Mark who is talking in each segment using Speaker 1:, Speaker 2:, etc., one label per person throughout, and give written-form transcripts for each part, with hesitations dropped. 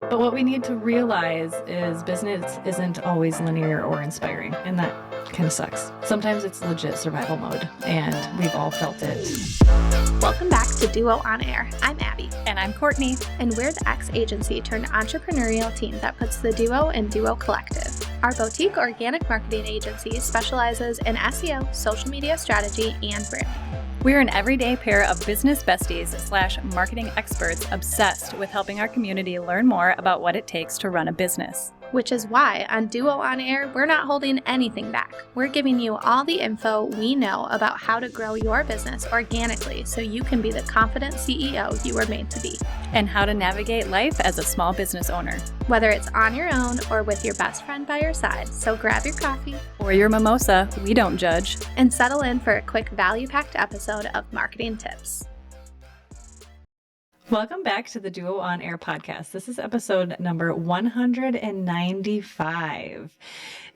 Speaker 1: But what we need to realize is business isn't always linear or inspiring, and that kind of sucks. Sometimes it's legit survival mode, and we've all felt it.
Speaker 2: Welcome back to Duo On Air. I'm Abby.
Speaker 1: And I'm Courtney.
Speaker 2: And we're the ex-agency turned entrepreneurial team that puts the Duo in Duo Collective. Our boutique organic marketing agency specializes in SEO, social media strategy, and branding.
Speaker 3: We're an everyday pair of business besties / marketing experts obsessed with helping our community learn more about what it takes to run a business.
Speaker 2: Which is why on Duo On Air, we're not holding anything back. We're giving you all the info we know about how to grow your business organically so you can be the confident CEO you were made to be.
Speaker 3: And how to navigate life as a small business owner.
Speaker 2: Whether it's on your own or with your best friend by your side, so grab your coffee
Speaker 3: or your mimosa, we don't judge.
Speaker 2: And settle in for a quick value-packed episode of Marketing Tips.
Speaker 1: Welcome back to the Duo On Air podcast. This is episode number 195.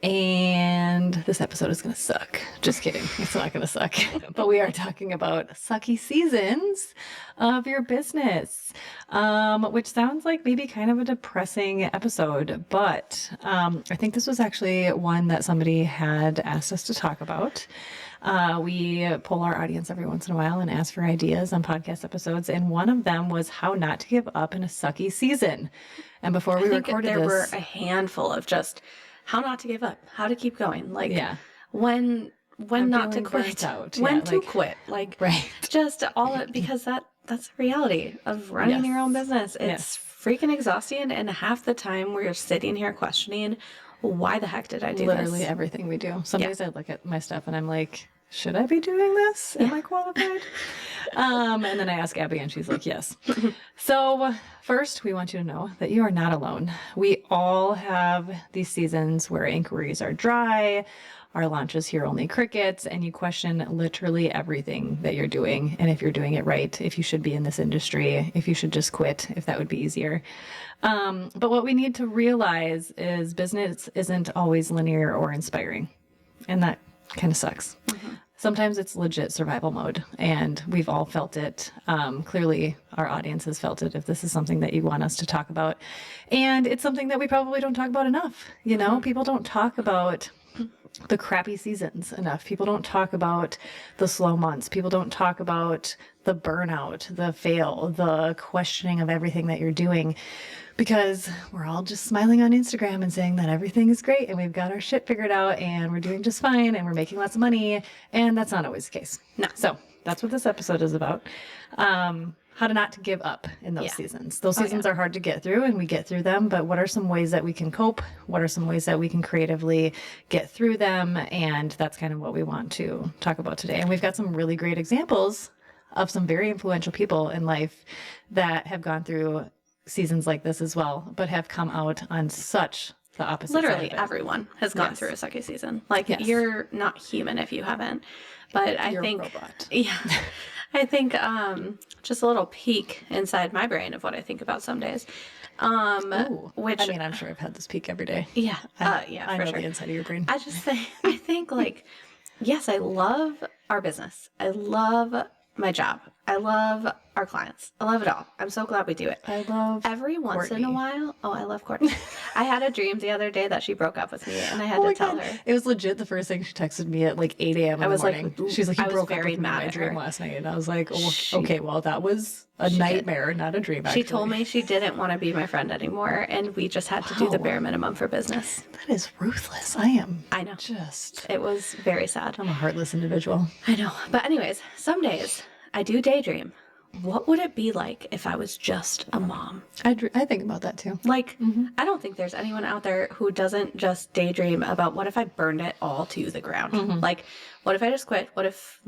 Speaker 1: And this episode is going to suck. Just kidding. It's not going to suck. But we are talking about sucky seasons of your business, which sounds like maybe kind of a depressing episode. But I think this was actually one that somebody had asked us to talk about. We poll our audience every once in a while and ask for ideas on podcast episodes. And one of them was how not to give up in a sucky season. And before we recorded
Speaker 4: there
Speaker 1: this,
Speaker 4: were a handful of just how not to give up, how to keep going. Like when not to quit, when to quit, like just all it, because that's the reality of running your own business. It's freaking exhausting. And half the time we're sitting here questioning, why the heck did I do
Speaker 1: literally everything we do. Some days I look at my stuff and I'm like, should I be doing this? Am I qualified? And then I ask Abby and she's like, yes. So first, we want you to know that you are not alone. We all have these seasons where inquiries are dry, our launches hear only crickets, and you question literally everything that you're doing. And if you're doing it right, if you should be in this industry, if you should just quit, if that would be easier. But what we need to realize is business isn't always linear or inspiring. And that kind of sucks. Sometimes it's legit survival mode, and we've all felt it. Clearly, our audience has felt it if this is something that you want us to talk about. And it's something that we probably don't talk about enough. You know, people don't talk about the crappy seasons enough. People don't talk about the slow months. People don't talk about the burnout, the fail, the questioning of everything that you're doing, because we're all just smiling on Instagram and saying that everything is great and we've got our shit figured out and we're doing just fine and we're making lots of money. And that's not always the case. No. So that's what this episode is about. How to not to give up in those seasons. Those seasons are hard to get through, and we get through them, but what are some ways that we can cope? What are some ways that we can creatively get through them? And that's kind of what we want to talk about today. And we've got some really great examples of some very influential people in life that have gone through seasons like this as well, but have come out on such the opposite side of
Speaker 4: Literally
Speaker 1: it.
Speaker 4: everyone has gone through a sucky season. Like you're not human if you haven't. But
Speaker 1: You're
Speaker 4: I think
Speaker 1: a robot.
Speaker 4: I think just a little peek inside my brain of what I think about some days. Which
Speaker 1: I mean, I'm sure I've had this peek every day.
Speaker 4: Yeah.
Speaker 1: I
Speaker 4: for
Speaker 1: know
Speaker 4: sure.
Speaker 1: the inside of your brain.
Speaker 4: I think like, yes, I love our business. I love my job. I love our clients. I love it all. I'm so glad we do it.
Speaker 1: I love
Speaker 4: every once
Speaker 1: Courtney.
Speaker 4: in a while. Oh, I love Courtney. I had a dream the other day that she broke up with me, and I had to tell her.
Speaker 1: It was legit the first thing she texted me at like 8 a.m. in the morning. She's like, you broke up with me in my dream last night. And I was like, oh, okay, well, that was a nightmare, not a dream, actually.
Speaker 4: She told me she didn't want to be my friend anymore, and we just had to do the bare minimum for business.
Speaker 1: That is ruthless. I know.
Speaker 4: It was very sad.
Speaker 1: I'm a heartless individual.
Speaker 4: I know. But anyways, some days I do daydream. What would it be like if I was just a mom?
Speaker 1: I think about that too.
Speaker 4: Like, I don't think there's anyone out there who doesn't just daydream about what if I burned it all to the ground? Like, what if I just quit? What if,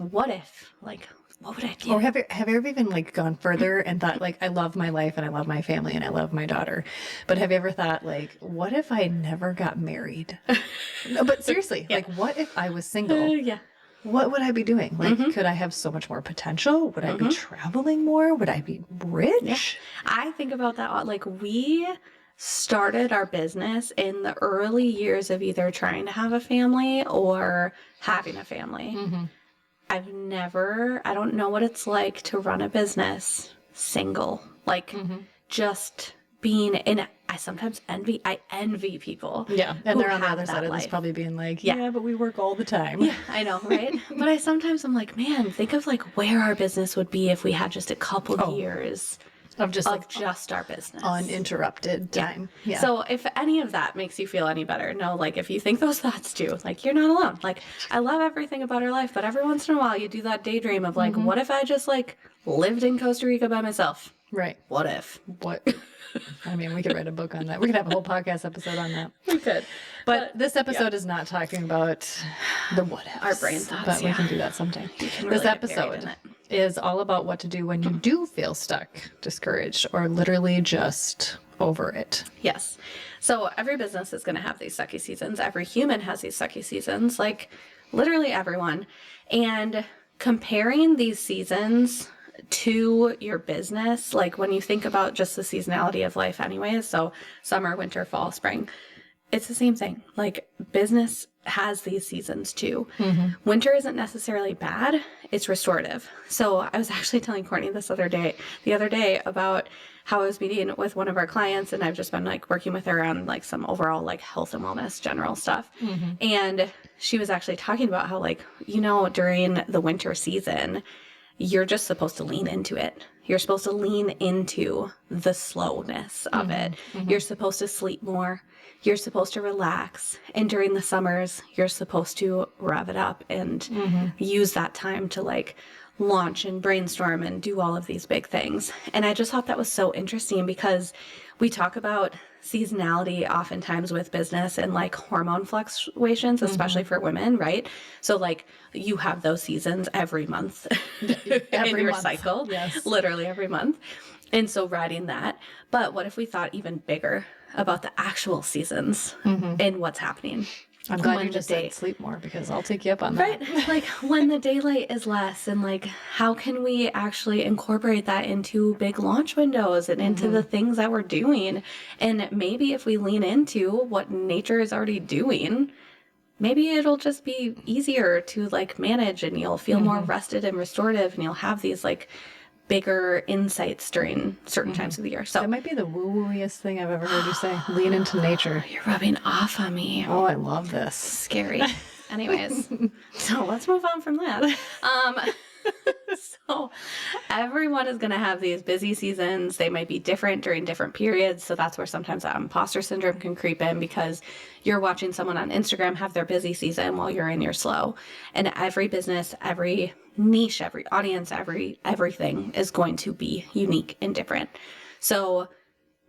Speaker 4: like, what would I do?
Speaker 1: Or have you ever even like gone further and thought like, I love my life and I love my family and I love my daughter, but have you ever thought like, what if I never got married? No, but seriously, like, what if I was single? What would I be doing? Like, could I have so much more potential? Would I be traveling more? Would I be rich?
Speaker 4: I think about that. Like, we started our business in the early years of either trying to have a family or having a family. I don't know what it's like to run a business single. Like, just being in I sometimes envy people.
Speaker 1: Yeah. And they're on the
Speaker 4: have
Speaker 1: other
Speaker 4: that
Speaker 1: side of this
Speaker 4: life.
Speaker 1: probably being like, yeah, but we work all the time.
Speaker 4: Yeah, I know, right? But I sometimes I'm like, man, think of like where our business would be if we had just a couple years
Speaker 1: of just
Speaker 4: of
Speaker 1: like
Speaker 4: just our business.
Speaker 1: uninterrupted time. Yeah.
Speaker 4: So if any of that makes you feel any better, no, like if you think those thoughts too, like you're not alone. Like I love everything about our life, but every once in a while you do that daydream of like, what if I just like lived in Costa Rica by myself?
Speaker 1: Right.
Speaker 4: What if?
Speaker 1: What? I mean, we could write a book on that. We could have a whole podcast episode on that.
Speaker 4: We could.
Speaker 1: But this episode is not talking about the what ifs.
Speaker 4: Our brain thoughts,
Speaker 1: But we can do that sometime.
Speaker 4: Really
Speaker 1: This
Speaker 4: get buried in
Speaker 1: episode
Speaker 4: it.
Speaker 1: is all about what to do when you do feel stuck, discouraged, or literally just over it.
Speaker 4: Yes. So every business is going to have these sucky seasons. Every human has these sucky seasons, like literally everyone. And comparing these seasons to your business, like when you think about just the seasonality of life anyways, so summer, winter, fall, spring, it's the same thing. Like business has these seasons too. Winter isn't necessarily bad. It's restorative. So I was actually telling Courtney the other day about how I was meeting with one of our clients, and I've just been like working with her on like some overall like health and wellness general stuff. And she was actually talking about how like, during the winter season, you're just supposed to lean into it. You're supposed to lean into the slowness of it. You're supposed to sleep more. You're supposed to relax. And during the summers, you're supposed to rev it up and use that time to like launch and brainstorm and do all of these big things. And I just thought that was so interesting because we talk about seasonality oftentimes with business and like hormone fluctuations, especially for women, right? So like you have those seasons every month in your cycle, literally every month. And so riding that. But what if we thought even bigger about the actual seasons and what's happening?
Speaker 1: I'm glad you just said sleep more because I'll take you up on that.
Speaker 4: Right. Like when the daylight is less and like how can we actually incorporate that into big launch windows and into the things that we're doing? And maybe if we lean into what nature is already doing, maybe it'll just be easier to like manage and you'll feel more rested and restorative and you'll have these like bigger insights during certain times of the year. So
Speaker 1: that might be the woo-wooiest thing I've ever heard you say. Lean into nature.
Speaker 4: You're rubbing off on me.
Speaker 1: Oh, I love this.
Speaker 4: Scary. Anyways, so let's move on from that. So everyone is going to have these busy seasons. They might be different during different periods. So that's where sometimes that imposter syndrome can creep in because you're watching someone on Instagram have their busy season while you're in your slow. And every business, every niche, every audience, everything is going to be unique and different. So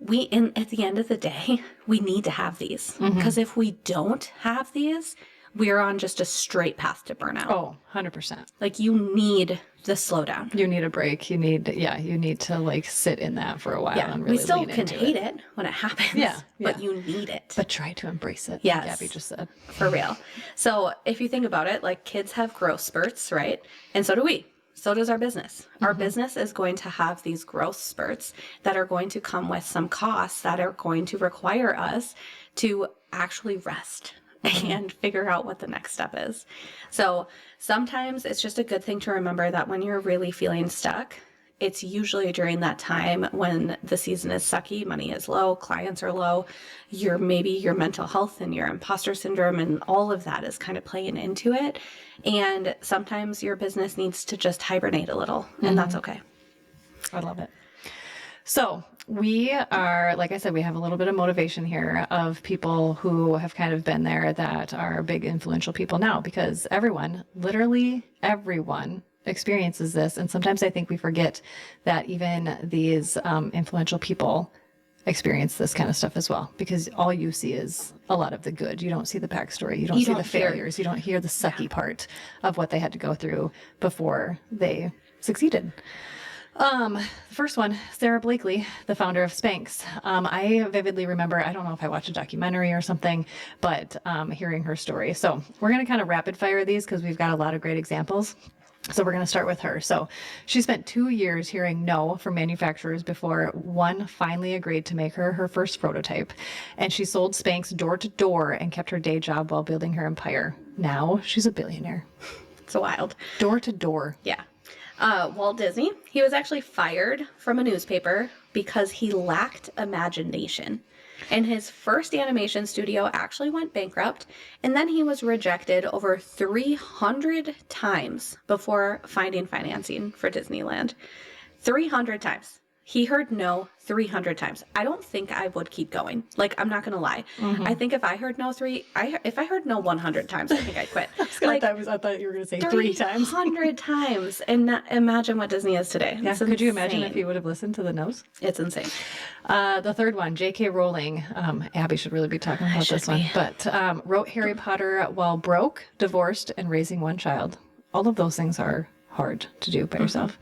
Speaker 4: at the end of the day, we need to have these because if we don't have these, we're on just a straight path to burnout.
Speaker 1: Oh, 100%.
Speaker 4: Like you need the slowdown.
Speaker 1: You need a break. You need to like sit in that for a while and really
Speaker 4: we still
Speaker 1: lean
Speaker 4: can
Speaker 1: into
Speaker 4: hate it when it happens. But you need it.
Speaker 1: But try to embrace it.
Speaker 4: Yes.
Speaker 1: Like Gabby just said.
Speaker 4: For real. So if you think about it, like kids have growth spurts, right? And so do we. So does our business. Our business is going to have these growth spurts that are going to come with some costs that are going to require us to actually rest and figure out what the next step is. So sometimes it's just a good thing to remember that when you're really feeling stuck, it's usually during that time when the season is sucky, money is low, clients are low, maybe your mental health and your imposter syndrome and all of that is kind of playing into it. And sometimes your business needs to just hibernate a little, and that's okay.
Speaker 1: I love it. So we are, like I said, we have a little bit of motivation here of people who have kind of been there that are big influential people now because everyone, literally everyone experiences this. And sometimes I think we forget that even these influential people experience this kind of stuff as well because all you see is a lot of the good. You don't see the backstory. You don't see the failures. You don't hear the sucky part of what they had to go through before they succeeded. The first one, Sarah Blakely, the founder of Spanx. I vividly remember, I don't know if I watched a documentary or something, but hearing her story. So we're going to kind of rapid fire these because we've got a lot of great examples. So we're going to start with her. So she spent 2 years hearing no from manufacturers before one finally agreed to make her first prototype. And she sold Spanx door to door and kept her day job while building her empire. Now she's a billionaire.
Speaker 4: It's wild.
Speaker 1: Door to door.
Speaker 4: Yeah. Walt Disney, he was actually fired from a newspaper because he lacked imagination. And his first animation studio actually went bankrupt, and then he was rejected over 300 times before finding financing for Disneyland. 300 times. He heard no 300 times. I don't think I would keep going. Like, I'm not going to lie. I think if I heard no if I heard no 100 times, I think I'd quit.
Speaker 1: I thought you were going to say 3 times.
Speaker 4: 300 times. And imagine what Disney is today.
Speaker 1: Yeah. Could you imagine if you would have listened to the no's?
Speaker 4: It's insane.
Speaker 1: The third one, J.K. Rowling. Abby should really be talking about this one. But wrote Harry Potter while broke, divorced, and raising one child. All of those things are hard to do by yourself.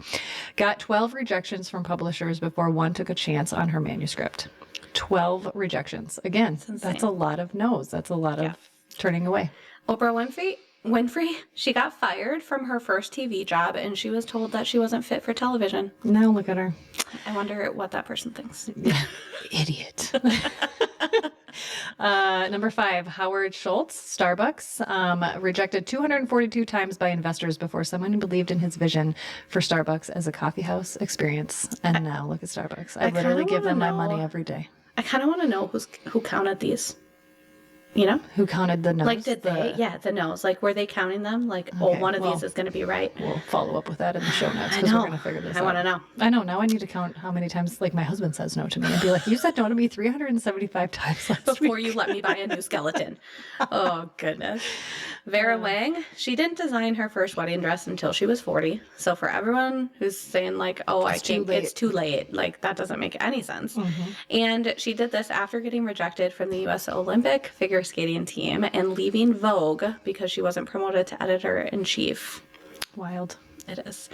Speaker 1: Got 12 rejections from publishers before one took a chance on her manuscript. 12 rejections. Again, that's a lot of no's. That's a lot of turning away.
Speaker 4: Oprah Winfrey, she got fired from her first TV job, and she was told that she wasn't fit for television.
Speaker 1: Now look at her.
Speaker 4: I wonder what that person thinks.
Speaker 1: Idiot. Number 5, Howard Schultz, Starbucks, rejected 242 times by investors before someone believed in his vision for Starbucks as a coffee house experience. And now look at Starbucks. I literally give them my money every day.
Speaker 4: I kind of want to know who counted these. You know?
Speaker 1: Who counted the no's?
Speaker 4: Like, did they? Yeah, the no's. Like, were they counting them? Like, okay, one of these is going to be right.
Speaker 1: We'll follow up with that in the show notes because we're going to figure this out.
Speaker 4: I want to know.
Speaker 1: I know. Now I need to count how many times, like, my husband says no to me and be like, you said no to me 375 times last
Speaker 4: Before
Speaker 1: week.
Speaker 4: you let me buy a new skeleton. Oh, goodness. Vera Wang, she didn't design her first wedding dress until she was 40. So for everyone who's saying, like, oh, I think it's too late, like, that doesn't make any sense. And she did this after getting rejected from the U.S. Olympic figure skating team and leaving Vogue because she wasn't promoted to editor-in-chief.
Speaker 1: Wild.
Speaker 4: It is.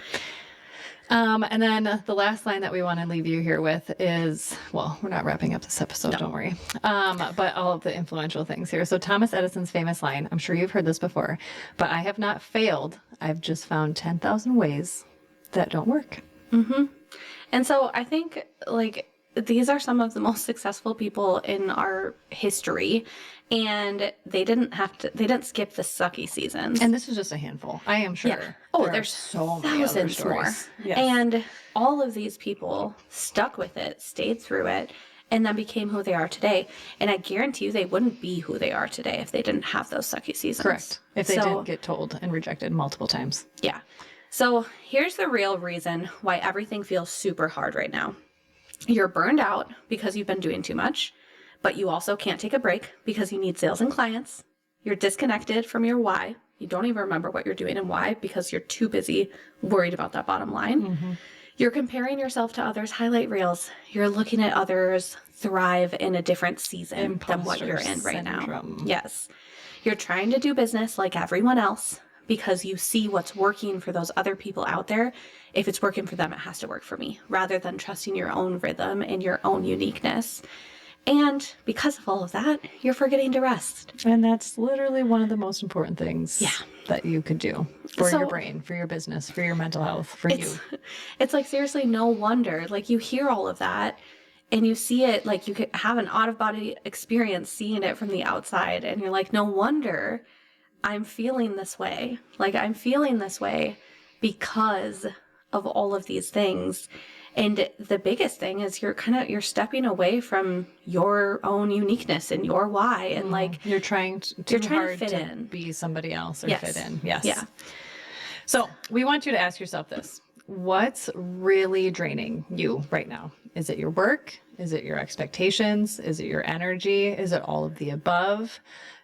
Speaker 1: And then the last line that we want to leave you here with is, well, we're not wrapping up this episode, don't worry. But all of the influential things here. So Thomas Edison's famous line, I'm sure you've heard this before, but I have not failed. I've just found 10,000 ways that don't work.
Speaker 4: And so I think, like, these are some of the most successful people in our history, and they didn't skip the sucky seasons.
Speaker 1: And this is just a handful, I am sure.
Speaker 4: Yeah. Oh, there's so many thousands more. Yes. And all of these people stuck with it, stayed through it, and then became who they are today. And I guarantee you they wouldn't be who they are today if they didn't have those sucky seasons.
Speaker 1: Correct. If they didn't get told and rejected multiple times.
Speaker 4: Yeah. So here's the real reason why everything feels super hard right now. You're burned out because you've been doing too much, but you also can't take a break because you need sales and clients. You're disconnected from your why. You don't even remember what you're doing and why because you're too busy worried about that bottom line. You're comparing yourself to others' highlight reels. You're looking at others thrive in a different season than what you're in right now. Yes. You're trying to do business like everyone else because you see what's working for those other people out there. If it's working for them, it has to work for me, rather than trusting your own rhythm and your own uniqueness. And because of all of that, you're forgetting to rest.
Speaker 1: And that's literally one of the most important things that you could do for your brain, for your business, for your mental health, for you.
Speaker 4: It's like, seriously, no wonder. Like, you hear all of that and you see it, like, you could have an out-of-body experience seeing it from the outside. And you're like, no wonder I'm feeling this way. Like, I'm feeling this way because of all of these things. And the biggest thing is you're stepping away from your own uniqueness and your why. And like,
Speaker 1: you're trying to
Speaker 4: fit in,
Speaker 1: be somebody else or fit in. Yes.
Speaker 4: Yeah.
Speaker 1: So we want you to ask yourself this: what's really draining you right now? Is it your work? Is it your expectations? Is it your energy? Is it all of the above?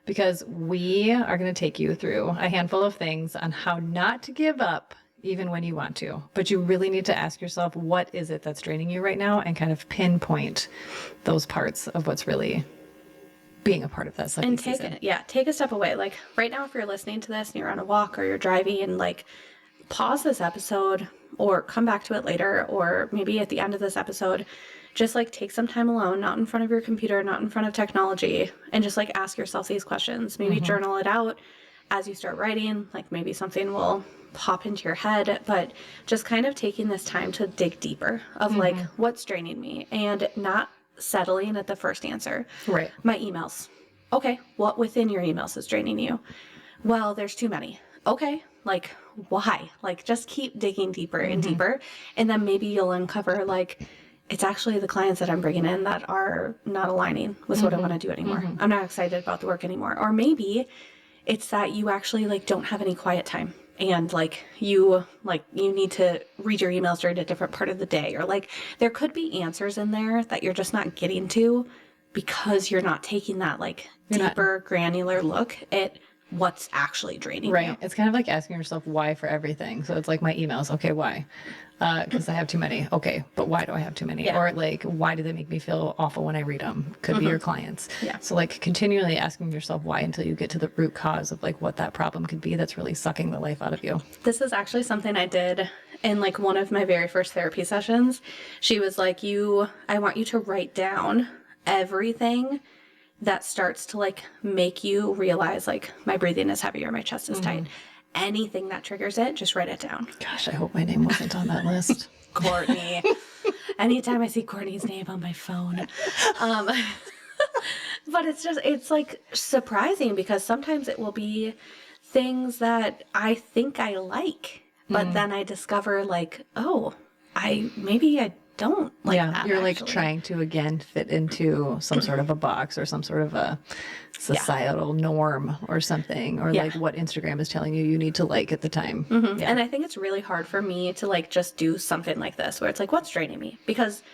Speaker 1: Because we are going to take you through a handful of things on how not to give up even when you want to. But you really need to ask yourself, what is it that's draining you right now, and kind of pinpoint those parts of what's really being a part of that sucky season.
Speaker 4: Take a step away. Like, right now, if you're listening to this and you're on a walk or you're driving, and like, pause this episode or come back to it later, or maybe at the end of this episode, just like take some time alone, not in front of your computer, not in front of technology, and just like ask yourself these questions. Maybe journal it out as you start writing. Like, maybe something will pop into your head, but just kind of taking this time to dig deeper of like, what's draining me, and not settling at the first answer.
Speaker 1: Right.
Speaker 4: My emails. Okay. What within your emails is draining you? Well, there's too many. Okay. Like, why? Like, just keep digging deeper and deeper. And then maybe you'll uncover, like, it's actually the clients that I'm bringing in that are not aligning with what I want to do anymore. I'm not excited about the work anymore. Or maybe it's that you actually like don't have any quiet time and you need to read your emails during a different part of the day, or like there could be answers in there that you're just not getting to because you're not taking that like deeper, granular look at what's actually draining you.
Speaker 1: Right. It's kind of like asking yourself why for everything. So it's like my emails. Okay, why? Because I have too many. Okay, but why do I have too many?
Speaker 4: Yeah.
Speaker 1: Or like, why do they make me feel awful when I read them? Could be your clients.
Speaker 4: Yeah.
Speaker 1: So like continually asking yourself why until you get to the root cause of like what that problem could be that's really sucking the life out of you.
Speaker 4: This is actually something I did in like one of my very first therapy sessions. She was like, I want you to write down everything that starts to like make you realize like my breathing is heavy or my chest is tight. Anything that triggers it, just write it down.
Speaker 1: Gosh, I hope my name wasn't on that list.
Speaker 4: Courtney. Anytime I see Courtney's name on my phone. But it's like surprising because sometimes it will be things that I think I like, but then I discover like, oh, maybe I don't like that.
Speaker 1: You're like
Speaker 4: actually.
Speaker 1: trying to again fit into some sort of a box or some sort of a societal norm or something, or like what Instagram is telling you need to like at the time. Yeah.
Speaker 4: And I think it's really hard for me to like just do something like this where it's like, what's draining me? Because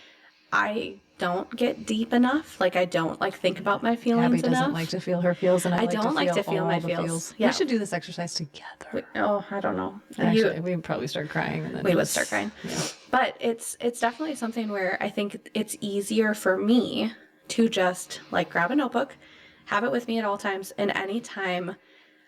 Speaker 4: I don't get deep enough. Like I don't like think about my feelings
Speaker 1: Abby
Speaker 4: enough.
Speaker 1: doesn't like to feel her feels, and I
Speaker 4: don't like to feel
Speaker 1: all
Speaker 4: my
Speaker 1: the
Speaker 4: feels. Yeah.
Speaker 1: We should do this exercise together.
Speaker 4: I don't know.
Speaker 1: Actually, we'd probably start crying, and then
Speaker 4: We would start crying.
Speaker 1: Yeah.
Speaker 4: But it's definitely something where I think it's easier for me to just like grab a notebook, have it with me at all times, and anytime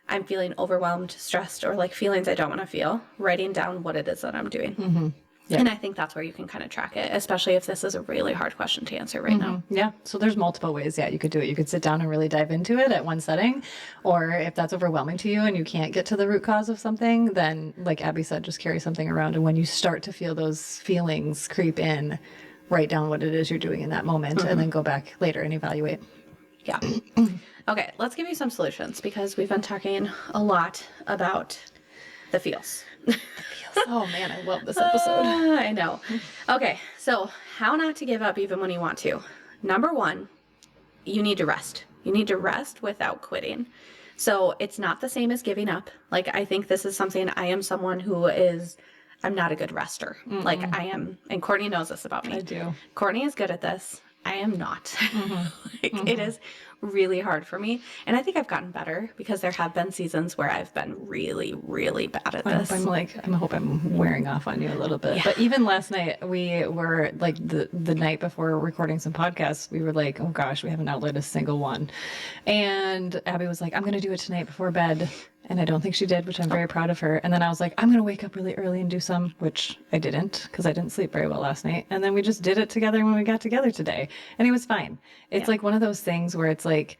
Speaker 4: I'm feeling overwhelmed, stressed, or like feelings I don't want to feel, writing down what it is that I'm doing. Yeah. And I think that's where you can kind of track it, especially if this is a really hard question to answer right now.
Speaker 1: Yeah. So there's multiple ways. Yeah, you could do it. You could sit down and really dive into it at one setting. Or if that's overwhelming to you and you can't get to the root cause of something, then like Abby said, just carry something around. And when you start to feel those feelings creep in, write down what it is you're doing in that moment and then go back later and evaluate.
Speaker 4: Yeah. Okay, let's give you some solutions because we've been talking a lot about the feels.
Speaker 1: Oh man, I love this episode.
Speaker 4: I know. Okay, so how not to give up even when you want to. Number one, you need to rest. You need to rest without quitting. So it's not the same as giving up. Like I think this is something I am someone who is, I'm not a good rester. Like I am, and Courtney knows this about me.
Speaker 1: I do.
Speaker 4: Courtney is good at this. I am not. It is really hard for me. And I think I've gotten better because there have been seasons where I've been really, really bad at this.
Speaker 1: I hope I'm wearing off on you a little bit.
Speaker 4: Yeah.
Speaker 1: But even last night, we were like the night before recording some podcasts, we were like, oh gosh, we haven't outlet a single one. And Abby was like, I'm going to do it tonight before bed. And I don't think she did, which I'm very proud of her. And then I was like, I'm going to wake up really early and do some, which I didn't because I didn't sleep very well last night. And then we just did it together when we got together today. And it was fine. It's like one of those things where it's like,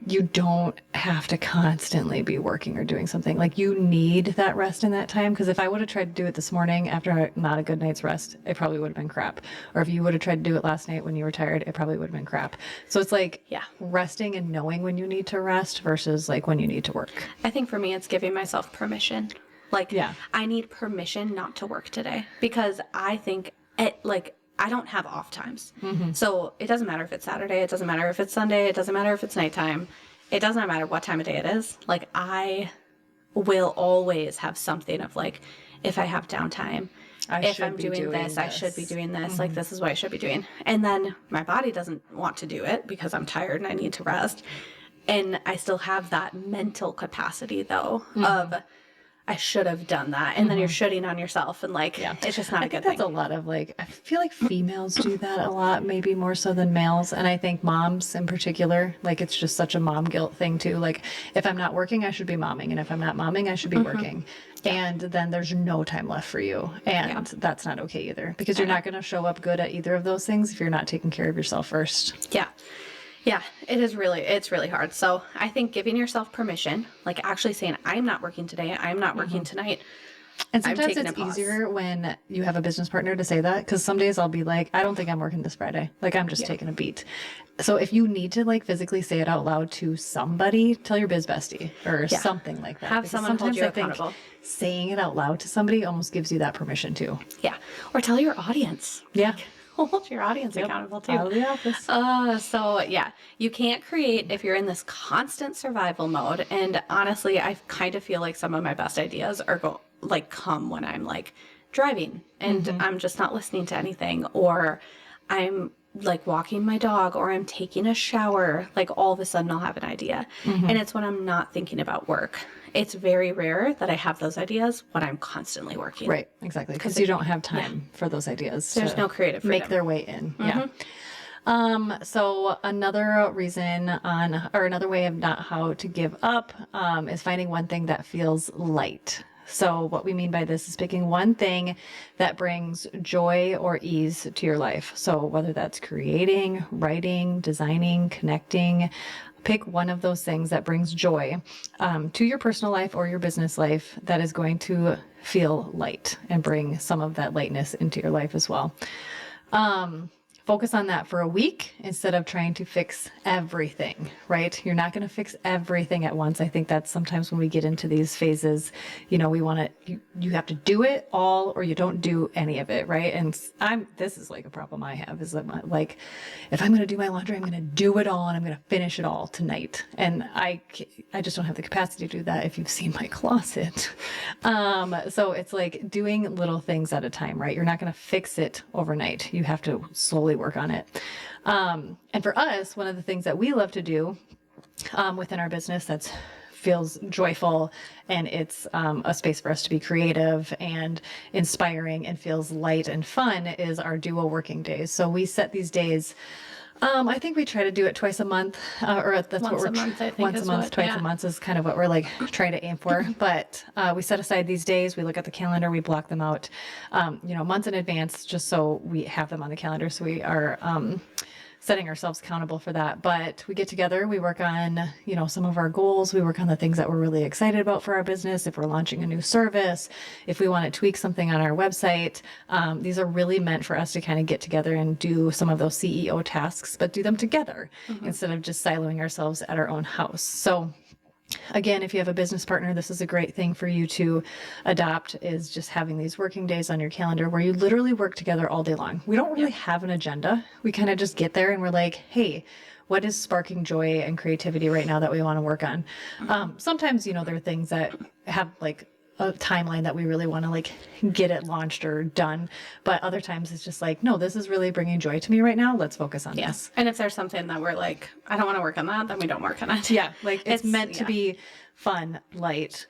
Speaker 1: you don't have to constantly be working or doing something. Like you need that rest in that time. Because if I would have tried to do it this morning after not a good night's rest, it probably would have been crap. Or if you would have tried to do it last night when you were tired, it probably would have been crap. So it's like resting and knowing when you need to rest versus like when you need to work.
Speaker 4: I think for me, it's giving myself permission. Like, I need permission not to work today because I think I don't have off times. So it doesn't matter if it's Saturday. It doesn't matter if it's Sunday. It doesn't matter if it's nighttime. It does not matter what time of day it is. Like I will always have something of like, if I have downtime, if I'm doing this, I should be doing this. Like this is what I should be doing. And then my body doesn't want to do it because I'm tired and I need to rest. And I still have that mental capacity though of I should have done that. And then you're shitting on yourself and like, it's just not a good thing.
Speaker 1: That's a lot of like, I feel like females do that a lot, maybe more so than males. And I think moms in particular, like it's just such a mom guilt thing too. Like if I'm not working, I should be momming. And if I'm not momming, I should be working. And then there's no time left for you. And that's not okay either because you're not going to show up good at either of those things if you're not taking care of yourself first.
Speaker 4: Yeah. Yeah, it's really hard. So I think giving yourself permission, like actually saying, I'm not working today, I'm not working tonight.
Speaker 1: And sometimes it's easier when you have a business partner to say that because some days I'll be like, I don't think I'm working this Friday. Like I'm just taking a beat. So if you need to like physically say it out loud to somebody, tell your biz bestie or something like that.
Speaker 4: Have someone hold you accountable.
Speaker 1: Saying it out loud to somebody almost gives you that permission too.
Speaker 4: Yeah. Or tell your audience.
Speaker 1: Yeah.
Speaker 4: hold your audience accountable too.
Speaker 1: Out of the office.
Speaker 4: So yeah, you can't create if you're in this constant survival mode. And honestly, I kind of feel like some of my best ideas are come when I'm like driving and I'm just not listening to anything, or I'm like walking my dog, or I'm taking a shower. Like all of a sudden I'll have an idea. And it's when I'm not thinking about work. It's very rare that I have those ideas when I'm constantly working.
Speaker 1: Right, exactly. Because you don't have time for those ideas.
Speaker 4: There's no creative freedom.
Speaker 1: Make their way in. Yeah. So another reason another way of not how to give up is finding one thing that feels light. So what we mean by this is picking one thing that brings joy or ease to your life. So whether that's creating, writing, designing, connecting, pick one of those things that brings joy to your personal life or your business life that is going to feel light and bring some of that lightness into your life as well. Focus on that for a week instead of trying to fix everything, right? You're not going to fix everything at once. I think that's sometimes when we get into these phases, we want to, you have to do it all or you don't do any of it, right? And this is like a problem I have is that if I'm going to do my laundry, I'm going to do it all and I'm going to finish it all tonight. And I just don't have the capacity to do that if you've seen my closet. So it's like doing little things at a time, right? You're not going to fix it overnight. You have to slowly work on it. And for us, one of the things that we love to do within our business that feels joyful and it's a space for us to be creative and inspiring and feels light and fun is our duo working days. So we set these days. I think we try to do it twice a month, or that's
Speaker 4: once
Speaker 1: what we're
Speaker 4: a month. I think
Speaker 1: once a month, twice a month is kind of what we're like trying to aim for. But we set aside these days. We look at the calendar. We block them out, months in advance, just so we have them on the calendar. So we are setting ourselves accountable for that. But we get together, we work on, some of our goals. We work on the things that we're really excited about for our business. If we're launching a new service, if we want to tweak something on our website, these are really meant for us to kind of get together and do some of those CEO tasks, but do them together instead of just siloing ourselves at our own house. So again, if you have a business partner, this is a great thing for you to adopt is just having these working days on your calendar where you literally work together all day long. We don't really have an agenda. We kind of just get there and we're like, hey, what is sparking joy and creativity right now that we want to work on? Sometimes, there are things that have like a timeline that we really want to get it launched or done. But other times it's just like, no, this is really bringing joy to me right now. Let's focus on this.
Speaker 4: And if there's something that we're like, I don't want to work on that, then we don't work on it.
Speaker 1: Yeah. Like it's meant to be fun, light,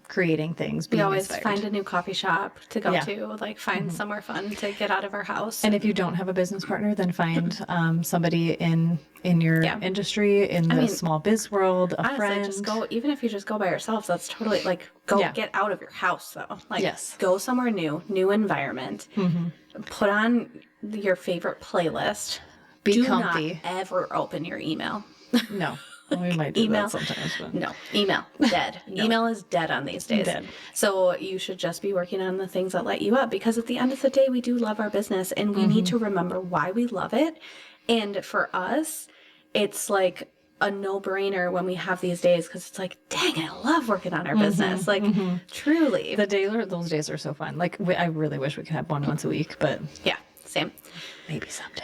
Speaker 1: creating things.
Speaker 4: We always find a new coffee shop to go to, find somewhere fun to get out of our house.
Speaker 1: And if you don't have a business partner, then find somebody in your industry, in the small biz world, a friend.
Speaker 4: Just go, even if you just go by yourself, that's totally get out of your house though. Go somewhere new environment, put on your favorite playlist.
Speaker 1: Be
Speaker 4: Do
Speaker 1: comfy.
Speaker 4: Not ever open your email.
Speaker 1: No. We might do that sometimes. But...
Speaker 4: No, email, dead. Email is dead on these days.
Speaker 1: Dead.
Speaker 4: So you should just be working on the things that light you up because at the end of the day, we do love our business and we need to remember why we love it. And for us, it's like a no-brainer when we have these days because it's like, dang, I love working on our business. Truly.
Speaker 1: Those days are so fun. I really wish we could have one once a week, but...
Speaker 4: Yeah, same.
Speaker 1: Maybe someday.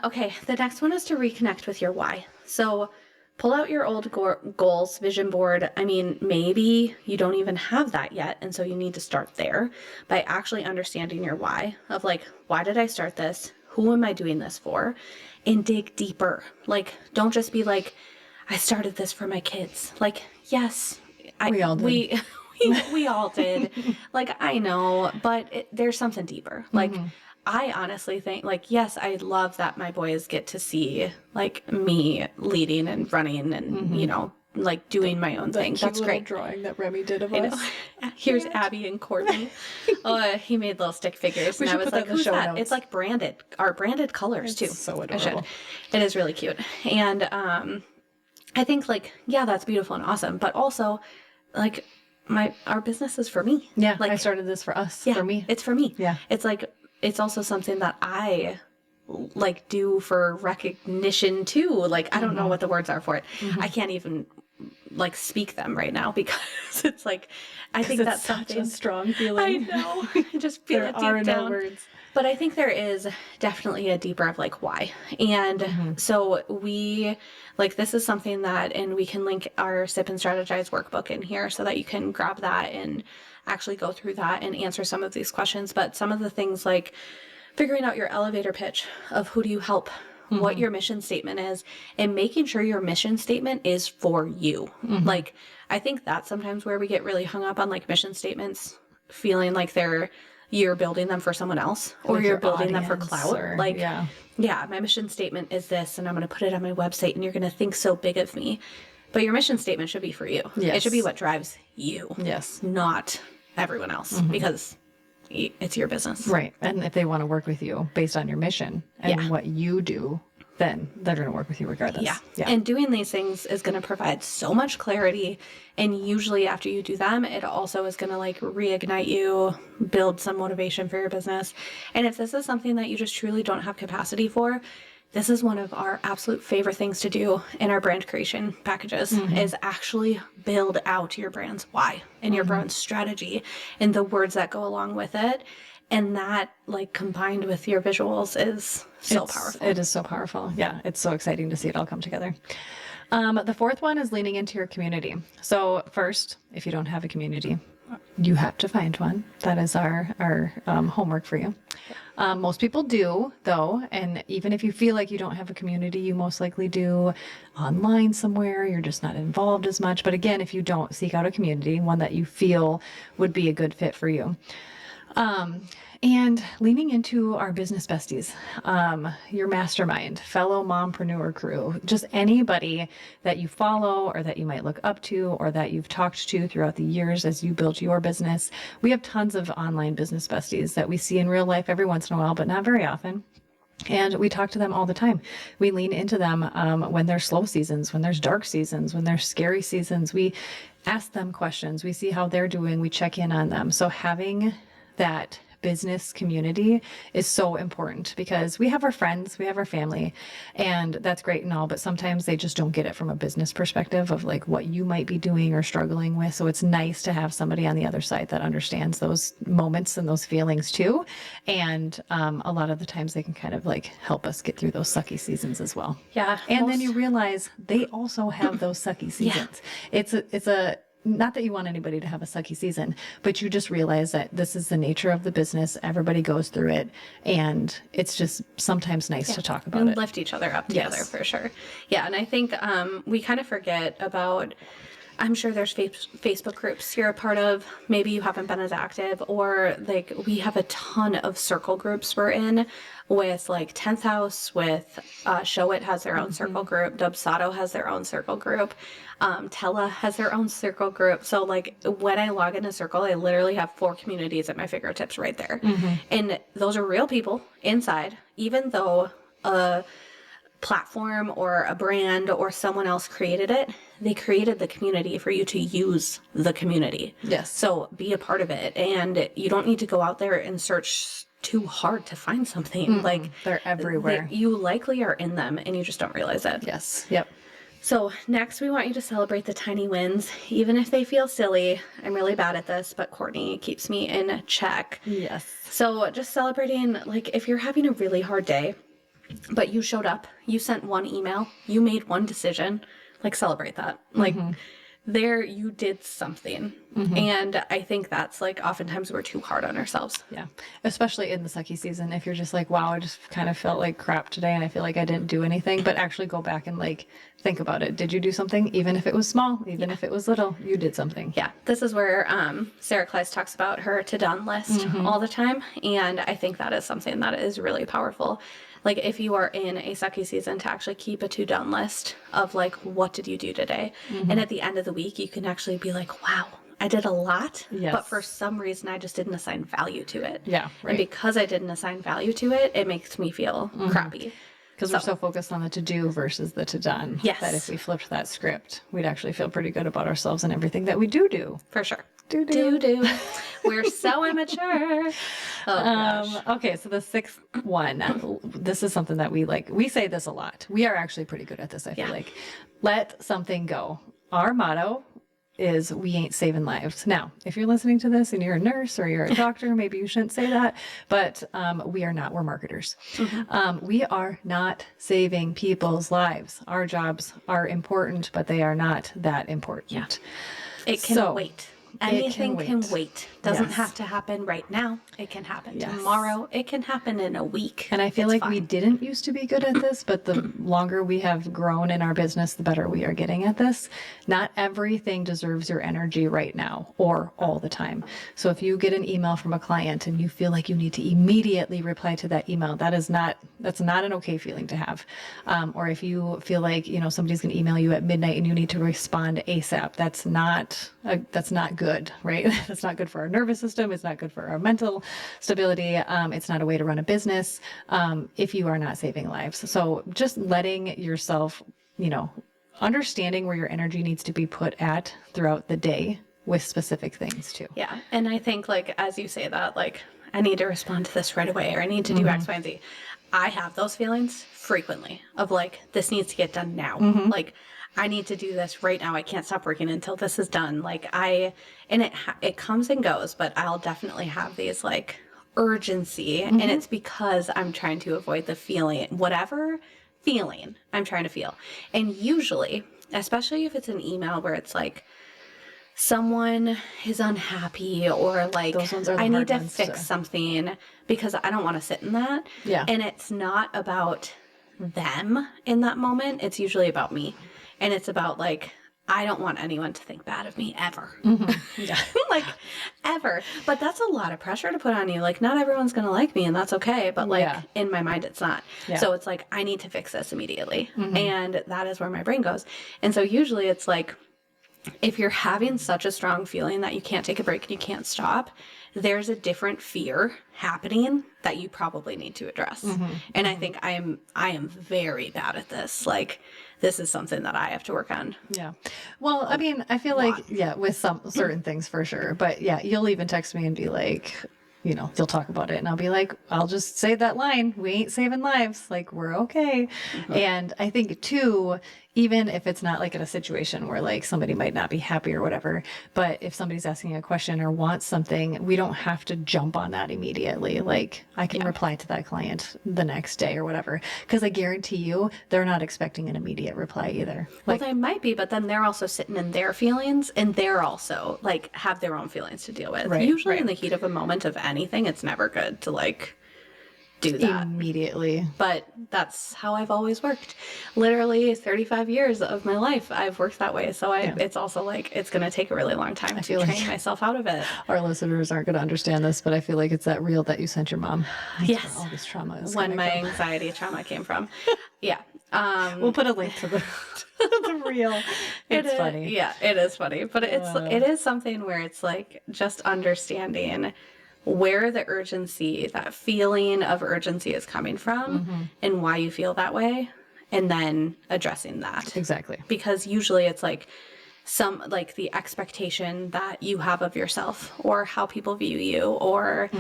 Speaker 4: Okay, the next one is to reconnect with your why. So pull out your old goals, vision board. I mean, maybe you don't even have that yet. And so you need to start there by actually understanding your why of why did I start this? Who am I doing this for? And dig deeper. Don't just be I started this for my kids. Yes,
Speaker 1: we all did.
Speaker 4: We all did. I know, but there's something deeper. I honestly think, yes, I love that my boys get to see, me leading and running and, doing my own thing. That's great.
Speaker 1: Drawing that Remy did of us.
Speaker 4: Here's Abby and Courtney. He made little stick figures. And I was like, who's that? Notes. It's branded. Our branded colors, too.
Speaker 1: So adorable.
Speaker 4: It is really cute. And I think, that's beautiful and awesome. But also, our business is for me.
Speaker 1: Yeah, I started this for us, for me.
Speaker 4: It's for me.
Speaker 1: Yeah.
Speaker 4: It's also something that I do for recognition too. I don't know what the words are for it. I can't even speak them right now because it's I think that's
Speaker 1: such a strong feeling.
Speaker 4: I know. I just feel it deep down.
Speaker 1: No words.
Speaker 4: But I think there is definitely a deeper of like why. And so this is something that, and we can link our Sip and Strategize workbook in here so that you can grab that and actually go through that and answer some of these questions. But some of the things like figuring out your elevator pitch of who do you help, what your mission statement is, and making sure your mission statement is for you. Like, I think that's sometimes where we get really hung up on like mission statements, feeling like you're building them for someone else or
Speaker 1: like
Speaker 4: you're building them for clout.
Speaker 1: Or,
Speaker 4: yeah, my mission statement is this, and I'm going to put it on my website, and you're going to think so big of me. But your mission statement should be for you.
Speaker 1: Yes.
Speaker 4: It should be what drives you.
Speaker 1: Yes.
Speaker 4: Not everyone else, because it's your business.
Speaker 1: Right. And if they want to work with you based on your mission and what you do, then they're going to work with you regardless.
Speaker 4: Yeah. And doing these things is going to provide so much clarity. And usually after you do them, it also is going to like reignite you, build some motivation for your business. And if this is something that you just truly don't have capacity for, this is one of our absolute favorite things to do in our brand creation packages is actually build out your brand's why and your brand's strategy and the words that go along with it. And that, like, combined with your visuals is so powerful.
Speaker 1: It is so powerful. Yeah, it's so exciting to see it all come together. The fourth one is leaning into your community. So first, if you don't have a community, you have to find one. That is our homework for you. Most people do, though, and even if you feel like you don't have a community, you most likely do online somewhere. You're just not involved as much. But again, if you don't, seek out a community, one that you feel would be a good fit for you. And leaning into our business besties, your mastermind, fellow mompreneur crew, just anybody that you follow or that you might look up to or that you've talked to throughout the years as you build your business. We have tons of online business besties that we see in real life every once in a while, but not very often. And we talk to them all the time. We lean into them when there's slow seasons, when there's dark seasons, when there's scary seasons. We ask them questions. We see how they're doing. We check in on them. So having that business community is so important because we have our friends, we have our family, and that's great and all, but sometimes they just don't get it from a business perspective of like what you might be doing or struggling with. So it's nice to have somebody on the other side that understands those moments and those feelings too. And a lot of the times they can kind of like help us get through those sucky seasons as well.
Speaker 4: Yeah.
Speaker 1: And then you realize they also have those sucky seasons. It's a not that you want anybody to have a sucky season, but you just realize that this is the nature of the business. Everybody goes through it. And it's just sometimes nice to talk about
Speaker 4: and
Speaker 1: it.
Speaker 4: Lift each other up together for sure. Yeah. And I think we kind of forget about, I'm sure there's Facebook groups you're a part of. Maybe you haven't been as active, or like we have a ton of circle groups we're in with like 10th House, with Show It has their own circle group. Dubsado has their own circle group. Tella has their own circle group. So like when I log in a circle, I literally have 4 communities at my fingertips right there. And those are real people inside, even though a platform or a brand or someone else created it, they created the community for you to use the community.
Speaker 1: Yes.
Speaker 4: So be a part of it. And you don't need to go out there and search too hard to find something. Like
Speaker 1: they're everywhere.
Speaker 4: You likely are in them and you just don't realize it.
Speaker 1: Yes. Yep.
Speaker 4: So next we want you to celebrate the tiny wins, even if they feel silly. I'm really bad at this, but Courtney keeps me in check.
Speaker 1: Yes.
Speaker 4: So just celebrating, like if you're having a really hard day, but you showed up, you sent one email, you made one decision, like celebrate that. Like there you did something. And I think that's like oftentimes we're too hard on ourselves.
Speaker 1: Yeah. Especially in the sucky season. If you're just like, wow, I just kind of felt like crap today and I feel like I didn't do anything, but actually go back and like think about it. Did you do something? Even if it was small, even if it was little, you did something.
Speaker 4: Yeah. This is where Sarah Kleiss talks about her to-done list all the time. And I think that is something that is really powerful. Like if you are in a sucky season, to actually keep a to-done list of like, what did you do today? And at the end of the week, you can actually be like, wow, I did a lot, but for some reason I just didn't assign value to it.
Speaker 1: Yeah. Right.
Speaker 4: And because I didn't assign value to it, it makes me feel crappy.
Speaker 1: Because we're so focused on the to-do versus the to-done.
Speaker 4: Yes.
Speaker 1: That if we flipped that script, we'd actually feel pretty good about ourselves and everything that we do.
Speaker 4: For sure.
Speaker 1: Do.
Speaker 4: We're so immature. Oh, gosh.
Speaker 1: Okay, so the 6th one, this is something that we like. We say this a lot. We are actually pretty good at this, I feel like. Let something go. Our motto is we ain't saving lives. Now, if you're listening to this and you're a nurse or you're a doctor, maybe you shouldn't say that, but we are not. We're marketers. We are not saving people's lives. Our jobs are important, but they are not that important.
Speaker 4: Yeah. It can wait. Anything can wait. Doesn't have to happen right now. It can happen tomorrow. It can happen in a week.
Speaker 1: And I feel like we didn't used to be good at this, but the longer we have grown in our business, the better we are getting at this. Not everything deserves your energy right now or all the time. So if you get an email from a client and you feel like you need to immediately reply to that email, that's not an okay feeling to have. Or if you feel like, somebody's going to email you at midnight and you need to respond ASAP, that's not good, right? That's not good for our nervous system. It's not good for our mental stability. It's not a way to run a business if you are not saving lives. So just letting yourself, understanding where your energy needs to be put at throughout the day with specific things too.
Speaker 4: Yeah. And I think as you say that, I need to respond to this right away, or I need to do X, Y, and Z. I have those feelings frequently of this needs to get done now. I need to do this right now. I can't stop working until this is done. It comes and goes, but I'll definitely have these urgency, and it's because I'm trying to avoid the feeling, whatever feeling I'm trying to feel. And usually, especially if it's an email where it's someone is unhappy or I need to fix something, because I don't want to sit in that.
Speaker 1: Yeah.
Speaker 4: And it's not about them in that moment. It's usually about me. And it's about I don't want anyone to think bad of me ever.
Speaker 1: Yeah.
Speaker 4: Ever. But that's a lot of pressure to put on you. Not everyone's going to like me, and that's okay. But in my mind, it's not. Yeah. So it's I need to fix this immediately. And that is where my brain goes. And so usually it's if you're having such a strong feeling that you can't take a break and you can't stop, there's a different fear happening that you probably need to address. And I think I am very bad at this. This is something that I have to work on.
Speaker 1: Yeah. Well, I mean, I feel with some certain things for sure, but you'll even text me and be you'll talk about it and I'll be I'll just say that line. We ain't saving lives. We're okay. And I think too, even if it's not in a situation where somebody might not be happy or whatever, but if somebody's asking a question or wants something, we don't have to jump on that immediately. I can reply to that client the next day or whatever, because I guarantee you they're not expecting an immediate reply either.
Speaker 4: Well, they might be, but then they're also sitting in their feelings, and they're also have their own feelings to deal with.
Speaker 1: Right,
Speaker 4: Usually in the heat of a moment of anything, it's never good to do that
Speaker 1: immediately.
Speaker 4: But that's how I've always worked. Literally 35 years of my life I've worked that way. So it's also it's going to take a really long time to train myself out of it.
Speaker 1: Our listeners aren't going to understand this, but I feel it's that reel that you sent your mom. That's
Speaker 4: yes.
Speaker 1: where all this trauma is
Speaker 4: when my anxiety trauma came from. Yeah.
Speaker 1: We'll put a link to the reel. It's funny.
Speaker 4: Yeah, it is funny. But it is something where it's just understanding where the urgency, that feeling of urgency is coming from and why you feel that way, and then addressing that.
Speaker 1: Exactly.
Speaker 4: Because usually it's the expectation that you have of yourself, or how people view you, or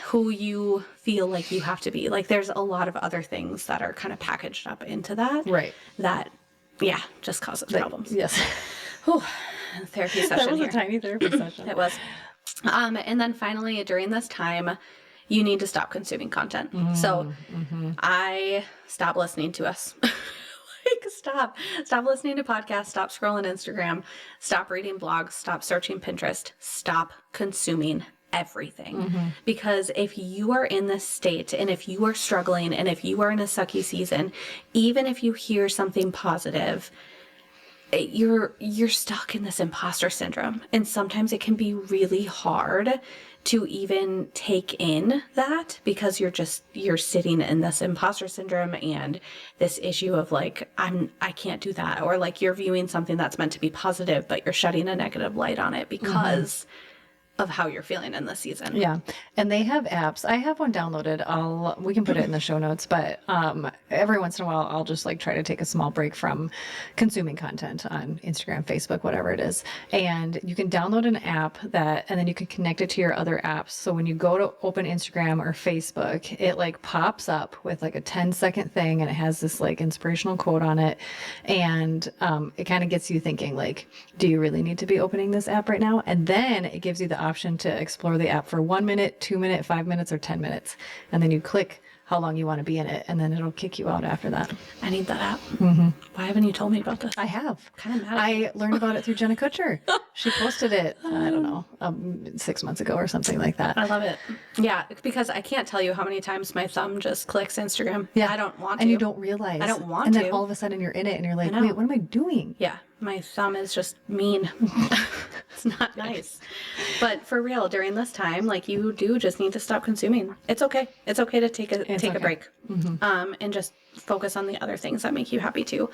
Speaker 4: who you feel you have to be. There's a lot of other things that are kind of packaged up into that.
Speaker 1: Right.
Speaker 4: That, just causes problems.
Speaker 1: Yes.
Speaker 4: Whew. Therapy session.
Speaker 1: That was
Speaker 4: here.
Speaker 1: a tiny therapy session.
Speaker 4: It was. And then finally, during this time, you need to stop consuming content. So I stop listening to us. Stop listening to podcasts, stop scrolling Instagram, stop reading blogs, stop searching Pinterest, stop consuming everything. Because if you are in this state, and if you are struggling, and if you are in a sucky season, even if you hear something positive, you're stuck in this imposter syndrome. And sometimes it can be really hard to even take in that, because you're sitting in this imposter syndrome and this issue of I can't do that, or you're viewing something that's meant to be positive, but you're shedding a negative light on it because of how you're feeling in the season.
Speaker 1: Yeah. And they have apps. I have one downloaded. We can put it in the show notes, but every once in a while I'll just like try to take a small break from consuming content on Instagram, Facebook, whatever it is. And you can download an app and then you can connect it to your other apps. So when you go to open Instagram or Facebook, it like pops up with like a 10-second thing and it has this like inspirational quote on it. And it kind of gets you thinking like, do you really need to be opening this app right now? And then it gives you the option to explore the app for 1 minute, 2 minutes, 5 minutes, or 10 minutes. And then you click how long you want to be in it, and then it'll kick you out after that.
Speaker 4: I need that app. Mm-hmm. Why haven't you told me about this?
Speaker 1: I have.
Speaker 4: Kind of mad.
Speaker 1: I learned about it through Jenna Kutcher. She posted it, I don't know, 6 months ago or something like that.
Speaker 4: I love it. Yeah, because I can't tell you how many times my thumb just clicks Instagram.
Speaker 1: Yeah.
Speaker 4: I don't want to.
Speaker 1: And you don't realize.
Speaker 4: I don't want
Speaker 1: and
Speaker 4: to.
Speaker 1: And then all of a sudden you're in it and you're like, wait, what am I doing?
Speaker 4: Yeah, my thumb is just mean. It's not nice. But for real, during this time, like you do just need to stop consuming. It's okay. It's okay to take a break. Mm-hmm. And just focus on the other things that make you happy too.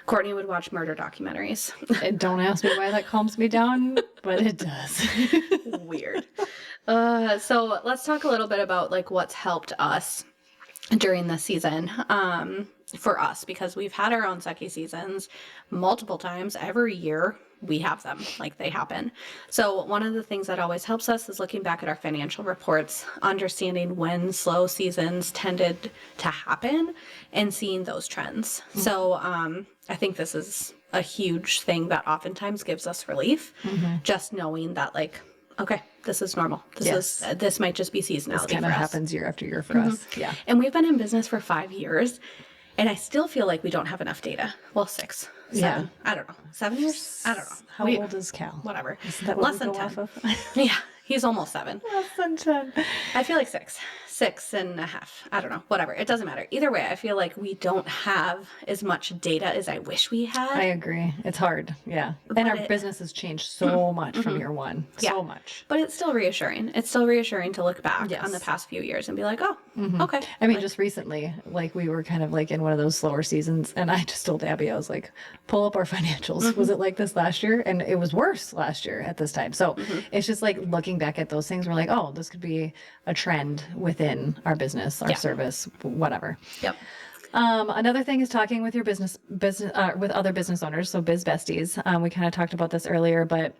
Speaker 4: Courtney would watch murder documentaries.
Speaker 1: Don't ask me why that calms me down, but it does.
Speaker 4: Weird. So let's talk a little bit about like what's helped us during this season. For us, because we've had our own Sucky seasons multiple times every year. We have them, like they happen. So one of the things that always helps us is looking back at our financial reports, understanding when slow seasons tended to happen and seeing those trends. Mm-hmm. So I think this is a huge thing that oftentimes gives us relief, just knowing that like, okay, this is normal. This might just be seasonality.
Speaker 1: This kind of happens year after year for us. Yeah.
Speaker 4: And we've been in business for 5 years. And I still feel like we don't have enough data. Well, 6, 7,
Speaker 1: yeah.
Speaker 4: I don't know. 7 years? I don't know.
Speaker 1: How old is Cal?
Speaker 4: Whatever.
Speaker 1: Isn't that what
Speaker 4: Less
Speaker 1: we
Speaker 4: than
Speaker 1: go
Speaker 4: 10.
Speaker 1: off of?
Speaker 4: Yeah, he's almost 7.
Speaker 1: Less than 10.
Speaker 4: I feel like 6 and a half. I don't know. Whatever. It doesn't matter. Either way, I feel like we don't have as much data as I wish we had.
Speaker 1: I agree. It's hard. Yeah. And our business has changed so much from year one. So much.
Speaker 4: But it's still reassuring. It's still reassuring to look back on the past few years and be like, oh, okay.
Speaker 1: I mean, just recently, like we were kind of like in one of those slower seasons, and I just told Abby, I was like, pull up our financials. Was it like this last year? And it was worse last year at this time. So it's just like looking back at those things, we're like, oh, this could be a trend within our business, our service, whatever.
Speaker 4: Yep.
Speaker 1: Another thing is talking with your business with other business owners. So biz besties. We kind of talked about this earlier, but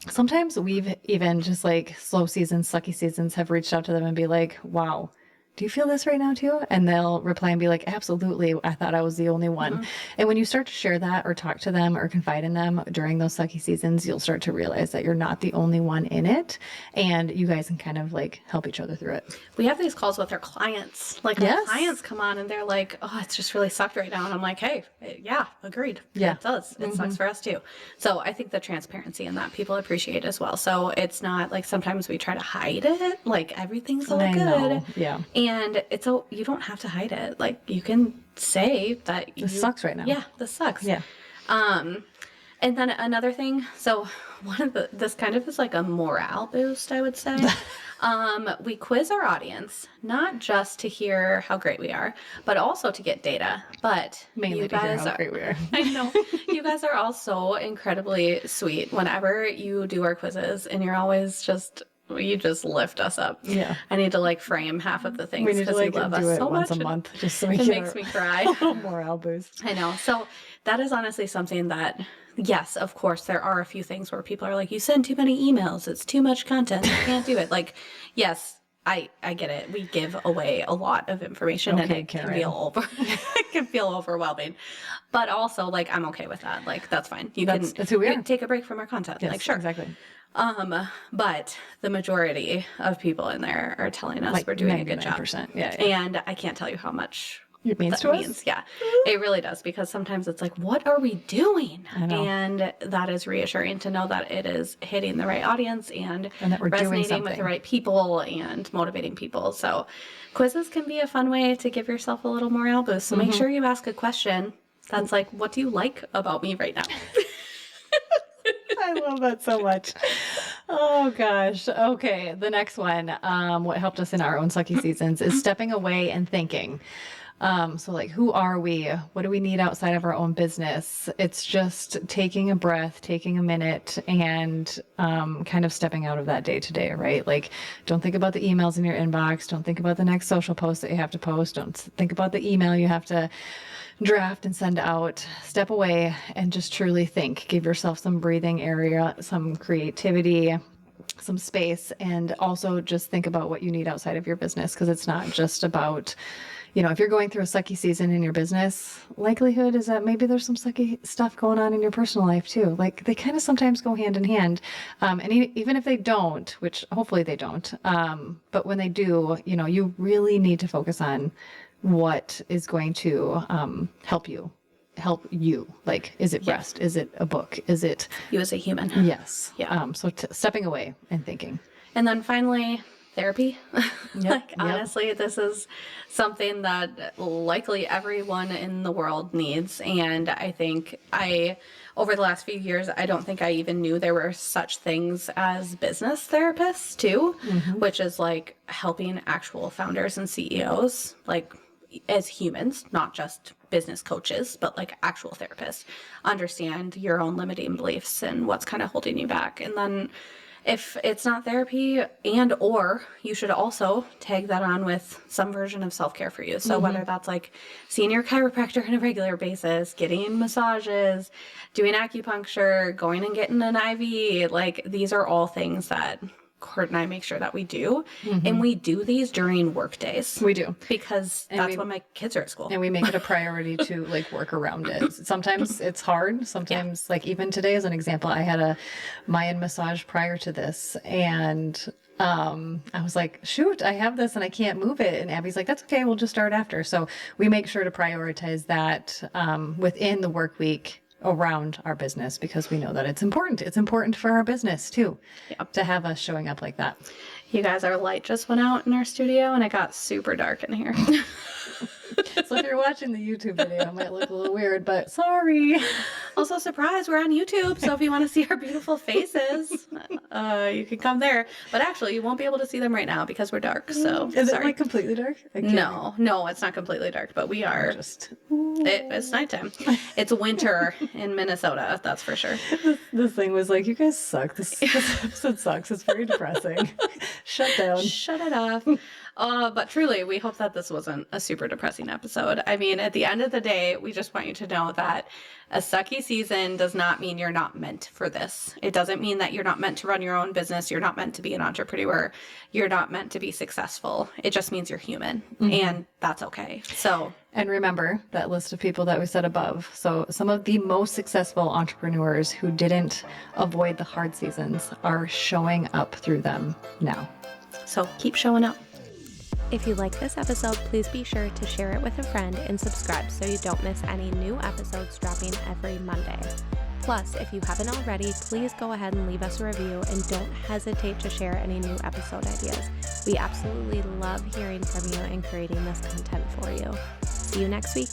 Speaker 1: sometimes we've even just like slow seasons, sucky seasons have reached out to them and be like, wow, do you feel this right now too? And they'll reply and be like, absolutely. I thought I was the only one. And when you start to share that or talk to them or confide in them during those sucky seasons, you'll start to realize that you're not the only one in it. And you guys can kind of like help each other through it.
Speaker 4: We have these calls with our clients. Like our clients come on and they're like, oh, it's just really sucked right now. And I'm like, hey, yeah, agreed. Yeah, it does. It sucks for us too. So I think the transparency in that people appreciate as well. So it's not like sometimes we try to hide it. Like everything's all good.
Speaker 1: Know. Yeah.
Speaker 4: And you don't have to hide it. Like you can say that
Speaker 1: this sucks right now.
Speaker 4: Yeah, this sucks.
Speaker 1: Yeah.
Speaker 4: And then another thing, so this kind of is like a morale boost, I would say. We quiz our audience, not just to hear how great we are, but also to get data. But
Speaker 1: mainly to hear how great we are.
Speaker 4: I know. You guys are all so incredibly sweet whenever you do our quizzes, and you're always you just lift us up.
Speaker 1: Yeah.
Speaker 4: I need to like frame half of the things
Speaker 1: because
Speaker 4: you love us so
Speaker 1: once
Speaker 4: much.
Speaker 1: a month just so we
Speaker 4: it makes me cry.
Speaker 1: Morale boost.
Speaker 4: I know. So that is honestly something that, yes, of course, there are a few things where people are like, you send too many emails. It's too much content. You can't do it. Like, yes, I get it. We give away a lot of information and it can feel overwhelming. But also, like, I'm okay with that. Like, that's fine.
Speaker 1: That's who we are.
Speaker 4: Take a break from our content.
Speaker 1: Yes,
Speaker 4: like, sure.
Speaker 1: Exactly.
Speaker 4: But the majority of people in there are telling us like we're doing a good job.
Speaker 1: Yeah.
Speaker 4: And I can't tell you how much
Speaker 1: it means to us.
Speaker 4: Yeah, it really does, because sometimes it's like, what are we doing?
Speaker 1: I know.
Speaker 4: And that is reassuring to know that it is hitting the right audience and
Speaker 1: that we're
Speaker 4: resonating with the right people and motivating people. So quizzes can be a fun way to give yourself a little morale boost. So make sure you ask a question that's like, what do you like about me right now?
Speaker 1: I love that so much. Oh gosh. Okay. The next one, what helped us in our own sucky seasons is stepping away and thinking. So like, who are we? What do we need outside of our own business? It's just taking a breath, taking a minute, and kind of stepping out of that day to day, right? Like, don't think about the emails in your inbox. Don't think about the next social post that you have to post. Don't think about the email you have to draft and send out. Step away and just truly think. Give yourself some breathing area, some creativity, some space, and also just think about what you need outside of your business, because it's not just about, if you're going through a sucky season in your business, likelihood is that maybe there's some sucky stuff going on in your personal life too. Like, they kind of sometimes go hand in hand. And even if they don't, which hopefully they don't, but when they do, you really need to focus on what is going to help you. Like, is it rest? Is it a book? Is it
Speaker 4: you as a human?
Speaker 1: Yes. Yeah. So stepping away and thinking.
Speaker 4: And then finally, therapy. Honestly, this is something that likely everyone in the world needs. And I think over the last few years, I don't think I even knew there were such things as business therapists too, which is like helping actual founders and CEOs, like as humans, not just business coaches, but like actual therapists, understand your own limiting beliefs and what's kind of holding you back. And then if it's not therapy, or you should also tag that on with some version of self-care for you. So whether that's like seeing your chiropractor on a regular basis, getting massages, doing acupuncture, going and getting an IV, like these are all things that Court and I make sure that we do. And we do these during work days.
Speaker 1: We do.
Speaker 4: Because that's when my kids are at school.
Speaker 1: And we make it a priority to like work around it. Sometimes it's hard. Sometimes like even today as an example, I had a Mayan massage prior to this, and I was like, shoot, I have this and I can't move it. And Abby's like, that's okay. We'll just start after. So we make sure to prioritize that within the work week around our business, because we know that it's important. It's important for our business too, to have us showing up like that.
Speaker 4: You guys, our light just went out in our studio and it got super dark in here.
Speaker 1: So if you're watching the YouTube video, it might look a little weird, but sorry.
Speaker 4: Also, surprise, we're on YouTube, so if you want to see our beautiful faces, you can come there. But actually, you won't be able to see them right now because we're dark, so
Speaker 1: Is it like completely dark?
Speaker 4: No, it's not completely dark, but we are it's nighttime. It's winter in Minnesota, that's for sure.
Speaker 1: This thing was like, you guys suck. This episode sucks. It's very depressing. Shut down.
Speaker 4: Shut it off. But truly, we hope that this wasn't a super depressing episode. I mean, at the end of the day, we just want you to know that a sucky season does not mean you're not meant for this. It doesn't mean that you're not meant to run your own business. You're not meant to be an entrepreneur. You're not meant to be successful. It just means you're human, and that's okay.
Speaker 1: And remember that list of people that we said above. So some of the most successful entrepreneurs who didn't avoid the hard seasons are showing up through them now.
Speaker 4: So keep showing up.
Speaker 2: If you like this episode, please be sure to share it with a friend and subscribe so you don't miss any new episodes dropping every Monday. Plus, if you haven't already, please go ahead and leave us a review and don't hesitate to share any new episode ideas. We absolutely love hearing from you and creating this content for you. See you next week.